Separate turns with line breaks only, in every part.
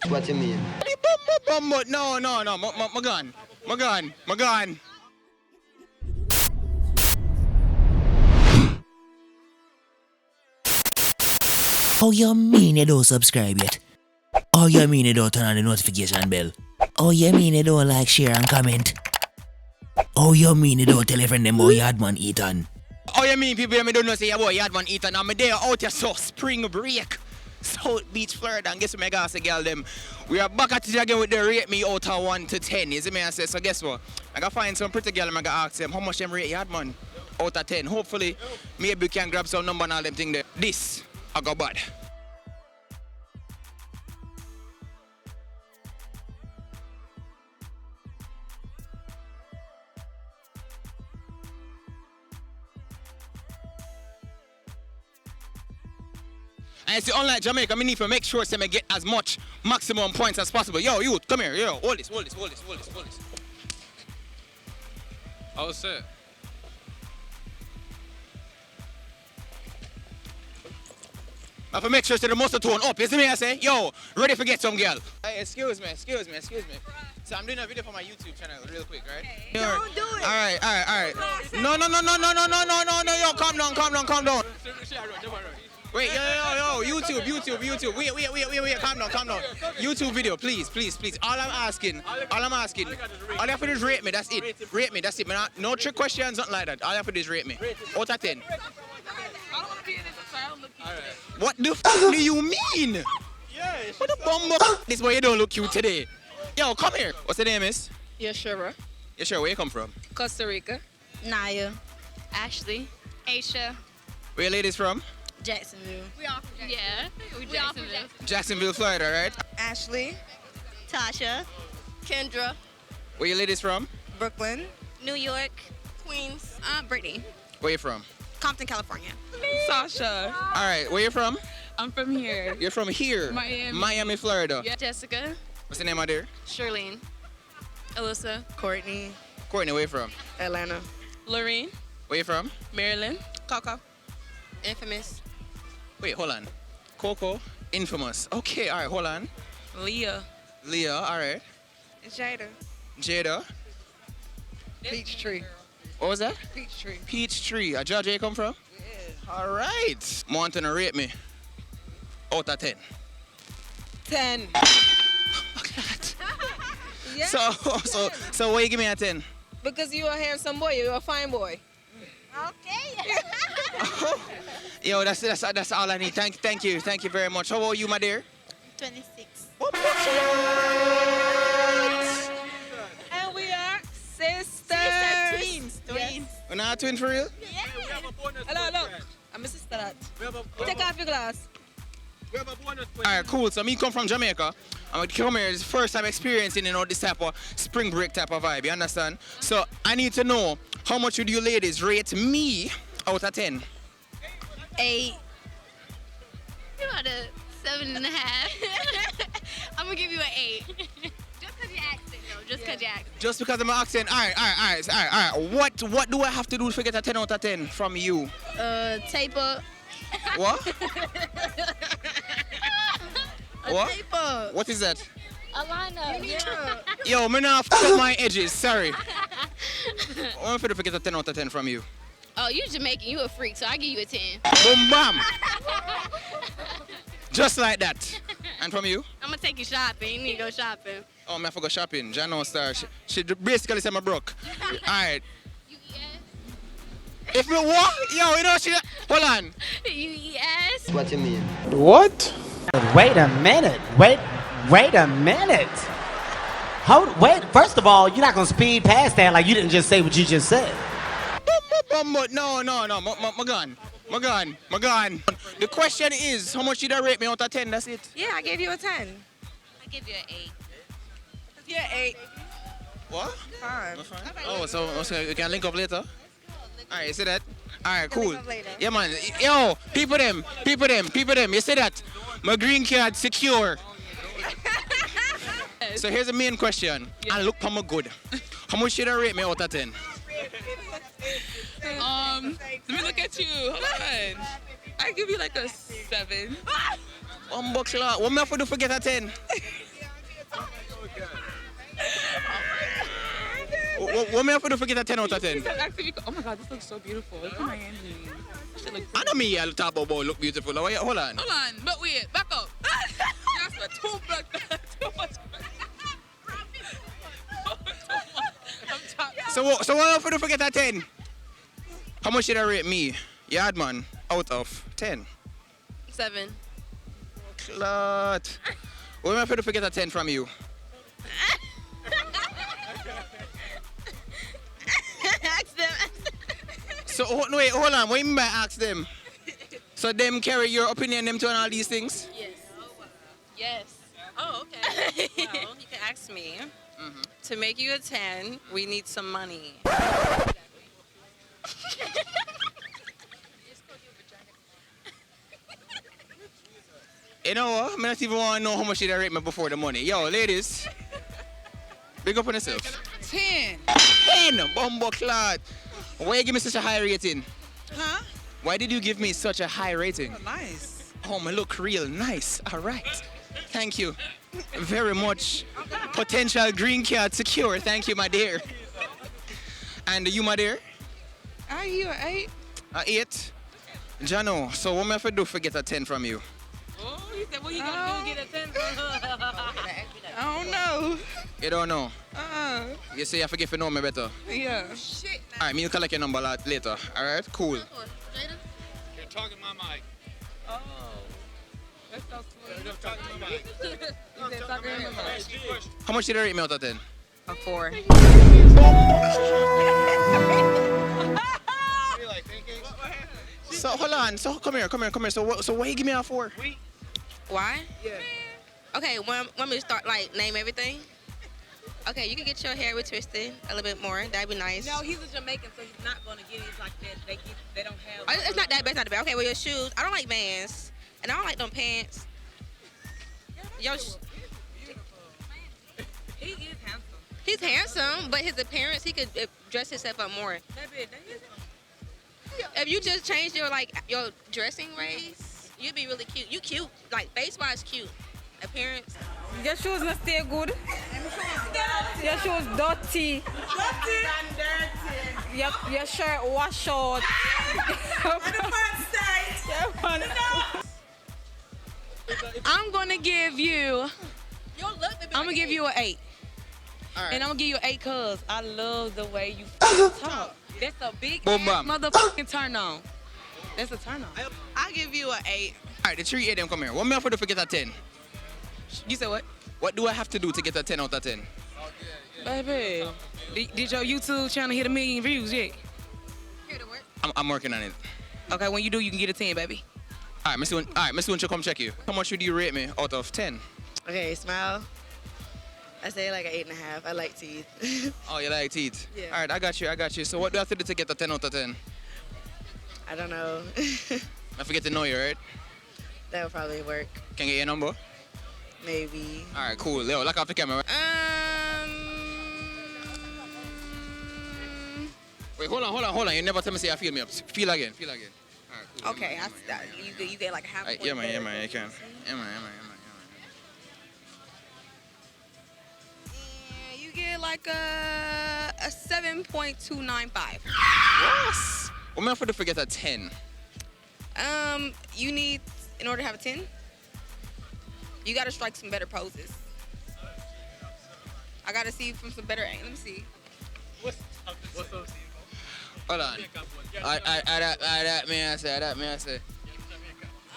What you mean?
No, my gun.
Oh, you mean you don't subscribe yet? Oh, you mean you don't turn on the notification bell? Oh, you mean you don't like, share, and comment? Oh, you mean you don't tell your friend them about Yaadman Etan?
Oh, you mean people me don't know say about Yaadman Etan? I'm there out here so spring break. South Beach, Florida, and guess what I got say, girl them? We are back at it again with the rate me out of 1 to 10. You see me I say, so guess what? I gotta find some pretty girl and I gotta ask them how much them rate Yaadman out of 10. Hopefully, maybe we can grab some number and all them thing there. This, I got bad. And it's unlike Jamaica, I need to make sure I get as much maximum points as possible. Yo, you, come here, yo, hold this.
All set.
I have to make sure the muscle tone up. You see me I say? Yo, ready to get some girl. Hey, excuse me. So I'm doing a video for my YouTube channel real quick, right?
Okay. Don't do it.
All right. No, yo, calm down. Wait, yo, YouTube. Wait, calm down. YouTube video, please. All I'm asking, all you have to do is rate me, that's it. Man, no trick questions, nothing like that. All you have to do is rate me. Out of 10.
I don't want to be in this, so I don't look cute.
What the f do you mean? What the bum this boy you don't look cute today. Yo, come here. What's your name is?
Yashura.
Yeah, sure, where you come from?
Costa Rica.
Naya. Ashley. Aisha.
Where you ladies from?
Jacksonville.
We all from Jacksonville.
Yeah.
We Jacksonville.
Jacksonville, Florida, right?
Ashley. Tasha. Kendra.
Where you ladies from?
Brooklyn. New York. Queens. Brittany.
Where you from?
Compton, California.
Sasha.
All right, where you from?
I'm from here.
You're from here? Miami, Florida.
Yeah. Jessica.
What's the name out there?
Charlene. Alyssa.
Courtney.
Courtney, where you from?
Atlanta.
Lorene.
Where you from?
Maryland. Coco. Infamous.
Wait, hold on. Coco, Infamous. Okay, all right, hold on.
Leah.
Leah, all right.
Jada.
Jada.
Peachtree.
What was that?
Peachtree.
Peachtree. A Georgia you come from?
Yeah.
All right. Want to rate me out of 10.
10.
Look at that.
Yeah.
So what you give me a 10?
Because you're a handsome boy, you're a fine boy.
Okay.
Yo, that's all I need. Thank you very much. How old are you, my dear?
26.
And we are sisters.
Twins.
We're not twin for real?
Yeah.
Hello. I'm a sister that. Take off your glass.
Alright, cool. So me come from Jamaica. I'm gonna come here. It's first time experiencing, this type of spring break type of vibe. You understand? So I need to know how much would you ladies rate me out of 10?
8.
You about a 7.5. I'm gonna give you an 8. Just because you asked it, though. Just because you asked it.
Just because of my accent. Alright. What do I have to do to get a 10 out of 10 from you?
Tape up.
What? What?
Tape up.
What is that?
A lineup.
Yeah.
Yo, me not fuck up my edges. Sorry. I'm going to get a 10 out of 10 from you.
Oh, you Jamaican. You a freak, so I give you a 10.
Boom, bam. Just like that. And from you?
I'm going to take you shopping. You need to go shopping.
Oh, I forgot shopping. Jano Star. She basically said I'm broke. All right.
You eat ass?
If me what? Yo, she... Hold on.
You eat ass?
What you mean?
What? Wait a minute. Wait a minute. Wait, first of all, you're not going to speed past that like you didn't just say what you just said.
No. My gun. The question is, how much did I rate me out of 10? That's it.
Yeah, I gave you a 10.
I give you an 8.
Yeah, 8.
What?
Fine.
Oh, so we can link up later? All right, you see that? All right, cool.
link up later.
Yeah, man. Yo, people them. You see that? My green card secure. So here's the main question. And look for my good. How much should I rate me out of 10?
Let me look at you. Hold on. I give you like a 7.
What me have to do for get a 10? What may I have to do for get a 10 out of 10?
Oh my God, this looks so beautiful. Look at Miami. This shit looks
I know me, I'll talk about look beautiful. Hold on.
Hold on, but wait, back up. That's what too much. Too much.
So what am I to forget a 10? How much should I rate me, Yaadman, out of 10?
7.
Clot. What am I to forget a 10 from you?
Ask them.
So no, wait, hold on. What do you mean by ask them? So them carry your opinion them to on all these things?
Yes. Yes.
Oh, okay. Well, you can ask me. To make you a 10, we need some money.
You know what? I not even want to know how much they rate me before the money. Yo, ladies. Big up on yourself.
10.
10! Bumbo clot. Why you give me such a high rating?
Huh?
Why did you give me such a high rating?
Nice.
Oh, my look real nice. All right. Thank you very much. Potential green card secure. Thank you, my dear. And you, my dear?
Are you an 8?
8. Jano, so what am I have to do to get a 10 from you?
Oh, you said, what you gonna do to get a 10?
I don't know.
You don't know.
Uh-uh.
You say I forget to know me better.
Yeah.
All right, me will collect your number later. All right, cool.
You're talking my mic.
Oh. That's so sweet.
You're talking my mic.
You said talking in my mouth.
How much did you rate me out of 10?
A 4.
Be like thinking.
So hold on. So come here. So why you give me a 4?
Why? Yeah. Okay, want me to start, like, name everything? Okay, you can get your hair retwisted a little bit more. That'd be nice.
No, he's a Jamaican, so he's not gonna get it like that. They don't have.
Oh, it's not that bad, it's not that bad. Okay, well, your shoes. I don't like Vans, and I don't like them pants.
He is handsome.
He's handsome, but his appearance, he could dress himself up more. If you just changed your dressing ways, you'd be really cute. You cute, like face-wise cute. Appearance.
Your shoes not stay good. Your shoes dirty. Your shirt wash out.
I'm gonna give you. I'm gonna give you an 8.
All right.
And I'm gonna give you an 8 cause I love the way you talk. That's a big
Boom,
ass
bam.
motherfucking turn on. That's a turn on.
I'll give you an 8.
All right, the 3 of them come here. What am I have to do to get a 10?
You said what?
What do I have to do to get a 10 out of 10?
Baby, did your YouTube channel hit 1 million views yet?
I'm working on it.
Okay, when you do, you can get a 10, baby.
All right, Mr. Winch, come check you. How much would you rate me out of 10?
Okay, smile. I say like an 8.5. I like teeth.
Oh, you like teeth?
Yeah.
All right, I got you. So what do I have to do to get a 10 out of 10?
I don't know.
I forget to know you, right?
That would probably work.
Can I get your number?
Maybe.
All right, cool. Leo, lock off the camera. Wait, hold on. You never tell me say I feel me up. Feel again. All right, cool.
Okay, you get like a half point.
Yeah, man, you can. Yeah, man.
Yeah, you get like a 7.295.
Yes. What am I have to forget a 10?
You need, in order to have a 10, you gotta strike some better poses. I gotta see from some better angles. Let me see.
What's up,
Hold on. That may I say.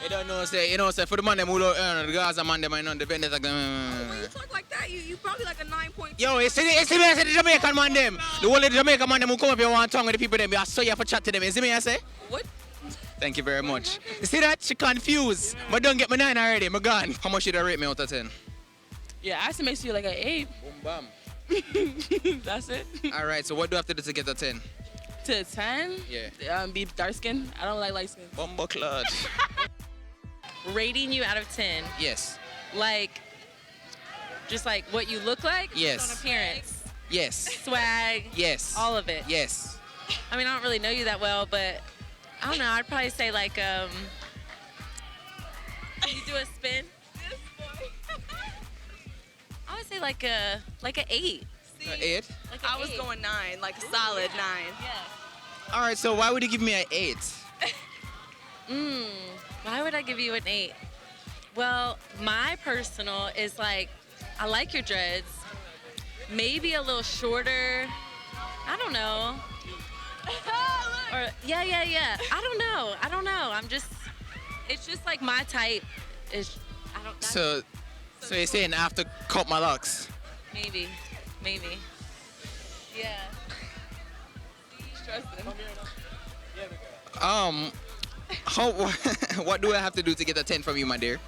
You don't know, say, for the man them who don't earn, the Gaza man them, I know, the vendors like,
When you talk like that, you probably like a 9.2.
Yo, it's me, I say the Jamaican man them. The whole of the Jamaican man them who come up here want tongue with the people them. I saw you for chat to them. You see me, I say?
What?
Thank you very much. You see that? She confused. But don't get me 9 already. I'm gone. How much should I rate me out of 10?
Yeah, I estimate you like an 8.
Boom, bam.
That's it.
All right, so what do I have to do to get a 10?
To 10?
Yeah.
Be dark skin. I don't like light skin.
Bumbo clot.
Rating you out of 10.
Yes.
Like, just like what you look like?
Yes.
On appearance.
Yes.
Swag.
Yes.
All of it.
Yes.
I mean, I don't really know you that well, but I don't know. I'd probably say like, can you do a spin? I would say like a 8.
8?
Like
I was going 9, like a solid 9.
Yeah.
All right, so why would you give me an 8?
Why would I give you an 8? Well, my personal is like, I like your dreads. Maybe a little shorter. I don't know. Or yeah. I don't know. It's just like my type.
So you're saying I have to cut my locks?
Maybe. Yeah.
How, what do I have to do to get a 10 from you, my dear?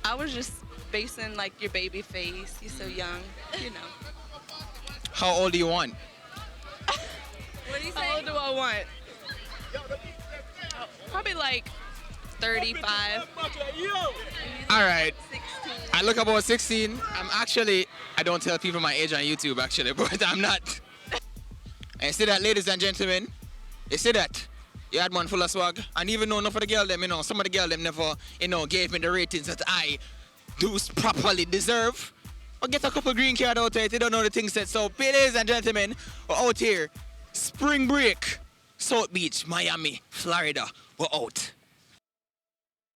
I was just basing like your baby face. You're so young, you know.
How old do you want?
What do you say? How old do I want? Probably like 35.
All right. I look about 16. I don't tell people my age on YouTube actually, but I'm not. And you see that, ladies and gentlemen? You see that? Yaadman full of swag. And even though enough of the girl them, some of the girl them never, gave me the ratings that I do properly deserve. Or get a couple green card out there if you don't know the thing set. So, ladies and gentlemen, we're out here. Spring break. South Beach, Miami, Florida. We're out.